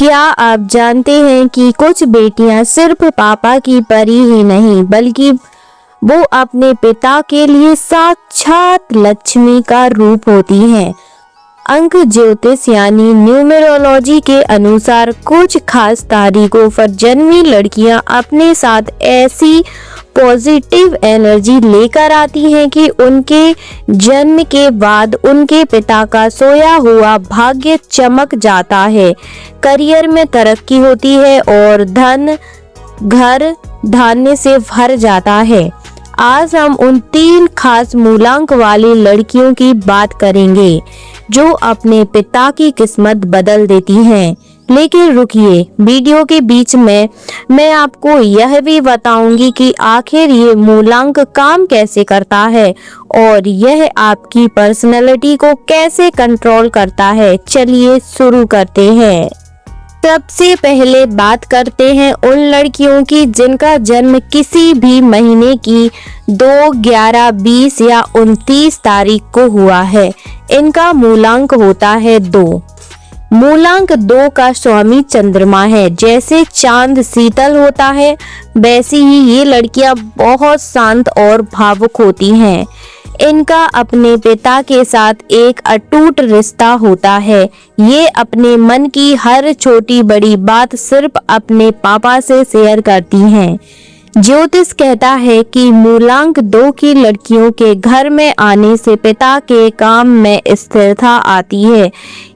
क्या आप जानते हैं कि कुछ बेटियां सिर्फ पापा की परी ही नहीं बल्कि वो अपने पिता के लिए साक्षात लक्ष्मी का रूप होती हैं। अंक ज्योतिष यानी न्यूमेरोलॉजी के अनुसार कुछ खास तारीखों पर जन्मी लड़कियां अपने साथ ऐसी पॉजिटिव एनर्जी लेकर आती हैं कि उनके जन्म के बाद उनके पिता का सोया हुआ भाग्य चमक जाता है, करियर में तरक्की होती है और धन घर धान्य से भर जाता है। आज हम उन 3 खास मूलांक वाली लड़कियों की बात करेंगे जो अपने पिता की किस्मत बदल देती हैं। लेकिन रुकिए, वीडियो के बीच में मैं आपको यह भी बताऊंगी कि आखिर ये मूलांक काम कैसे करता है और यह आपकी पर्सनैलिटी को कैसे कंट्रोल करता है। चलिए शुरू करते हैं। सबसे पहले बात करते हैं उन लड़कियों की जिनका जन्म किसी भी महीने की 2, 11, 20 या 29 तारीख को हुआ है। इनका मूलांक होता है 2। मूलांक 2 का स्वामी चंद्रमा है। जैसे चांद शीतल होता है वैसी ही ये लड़कियां बहुत शांत और भावुक होती हैं। इनका अपने पिता के साथ एक अटूट रिश्ता होता है। ये अपने मन की हर छोटी बड़ी बात सिर्फ अपने पापा से शेयर करती हैं। ज्योतिष कहता है कि मूलांक 2 की लड़कियों के घर में आने से पिता के काम में स्थिरता आती है।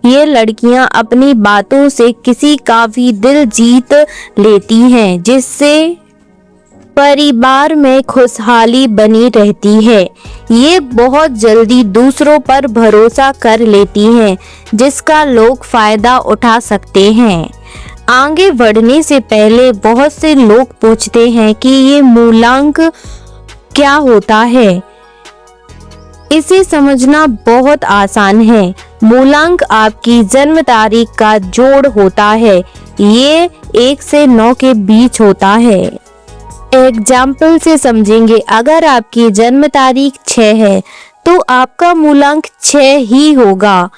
ये लड़कियां अपनी बातों से किसी का भी दिल जीत लेती हैं, जिससे परिवार में खुशहाली बनी रहती है। ये बहुत जल्दी दूसरों पर भरोसा कर लेती हैं, जिसका लोग फायदा उठा सकते हैं। आगे बढ़ने से पहले बहुत से लोग पूछते हैं कि ये मूलांक क्या होता है। इसे समझना बहुत आसान है। मूलांक आपकी जन्म तारीख का जोड़ होता है। ये 1 से 9 के बीच होता है। एग्जाम्पल से समझेंगे। अगर आपकी जन्म तारीख 6 है तो आपका मूलांक 6 ही होगा।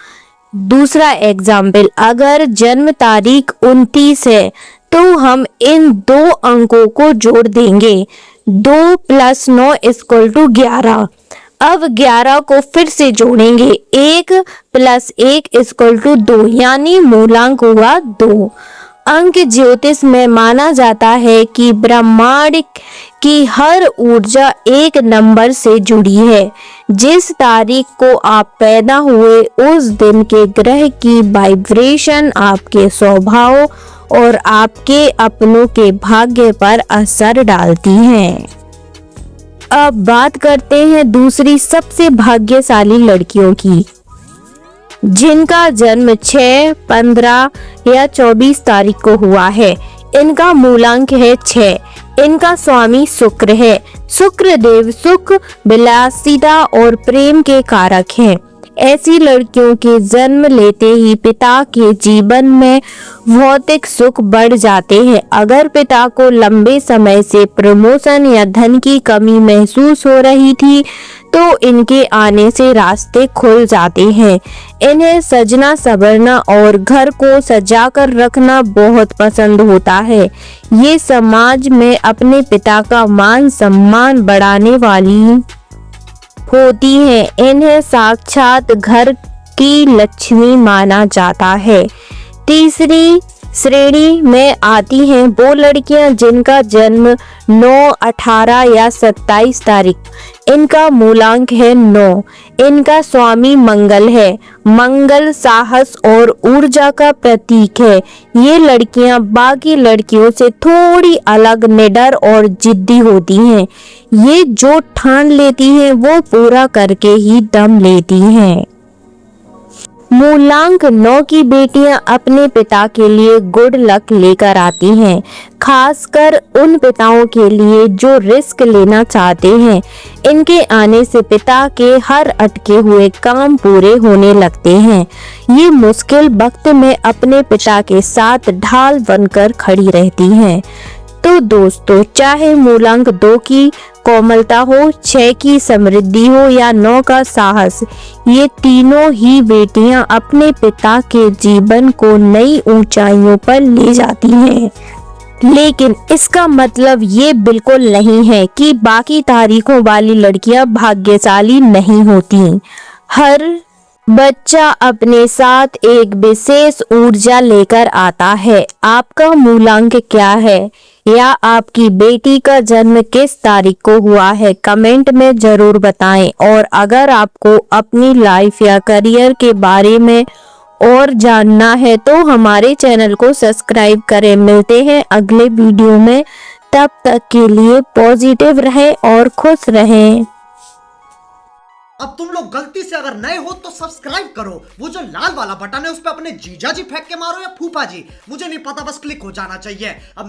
दूसरा एग्जाम्पल, अगर जन्म तारीख 29 है तो हम इन 2 अंकों को जोड़ देंगे। 2 + 9 = 11। अब 11 को फिर से जोड़ेंगे। 1 + 1 = 2 यानी मूलांक हुआ 2। अंक ज्योतिष में माना जाता है कि ब्रह्मांड की हर ऊर्जा एक नंबर से जुड़ी है। जिस तारीख को आप पैदा हुए उस दिन के ग्रह की वाइब्रेशन आपके स्वभाव और आपके अपनों के भाग्य पर असर डालती हैं। अब बात करते हैं दूसरी सबसे भाग्यशाली लड़कियों की जिनका जन्म 6, 15 या 24 तारीख को हुआ है। इनका मूलांक है 6। इनका स्वामी शुक्र है। शुक्र देव सुख, विलासिता और प्रेम के कारक हैं। ऐसी लड़कियों के जन्म लेते ही पिता के जीवन में भौतिक सुख बढ़ जाते हैं। अगर पिता को लंबे समय से प्रमोशन या धन की कमी महसूस हो रही थी तो इनके आने से रास्ते खुल जाते हैं। इन्हें सजना संवरना और घर को सजाकर रखना बहुत पसंद होता है। ये समाज में अपने पिता का मान सम्मान बढ़ाने वाली होती हैं। इन्हें साक्षात घर की लक्ष्मी माना जाता है। तीसरी श्रेणी में आती हैं वो लड़कियां जिनका जन्म 9, 18 या 27 तारीख। इनका मूलांक है 9। इनका स्वामी मंगल है। मंगल साहस और ऊर्जा का प्रतीक है। ये लड़कियां बाकी लड़कियों से थोड़ी अलग, निडर और जिद्दी होती हैं। ये जो ठान लेती हैं वो पूरा करके ही दम लेती हैं। मूलांक 9 की बेटियां अपने पिता के लिए गुड लक लेकर आती हैं, खासकर उन पिताओं के लिए जो रिस्क लेना चाहते हैं। इनके आने से पिता के हर अटके हुए काम पूरे होने लगते हैं। ये मुश्किल वक्त में अपने पिता के साथ ढाल बनकर खड़ी रहती हैं। तो दोस्तों, चाहे मूलांक 2 की कोमलता हो, 6 की समृद्धि हो या 9 का साहस, ये तीनों ही बेटियां अपने पिता के जीवन को नई ऊंचाइयों पर ले जाती हैं। लेकिन इसका मतलब ये बिल्कुल नहीं है कि बाकी तारीखों वाली लड़कियां भाग्यशाली नहीं होती। हर बच्चा अपने साथ एक विशेष ऊर्जा लेकर आता है। आपका मूलांक क्या है या आपकी बेटी का जन्म किस तारीख को हुआ है, कमेंट में जरूर बताएं। और अगर आपको अपनी लाइफ या करियर के बारे में और जानना है तो हमारे चैनल को सब्सक्राइब करें। मिलते हैं अगले वीडियो में, तब तक के लिए पॉजिटिव रहें और खुश रहें। अब तुम लोग गलती से अगर नए हो तो सब्सक्राइब करो, वो जो लाल वाला बटन है उस पर अपने जीजा जी फेंक के मारो या फूफा जी, मुझे नहीं पता, बस क्लिक हो जाना चाहिए। अब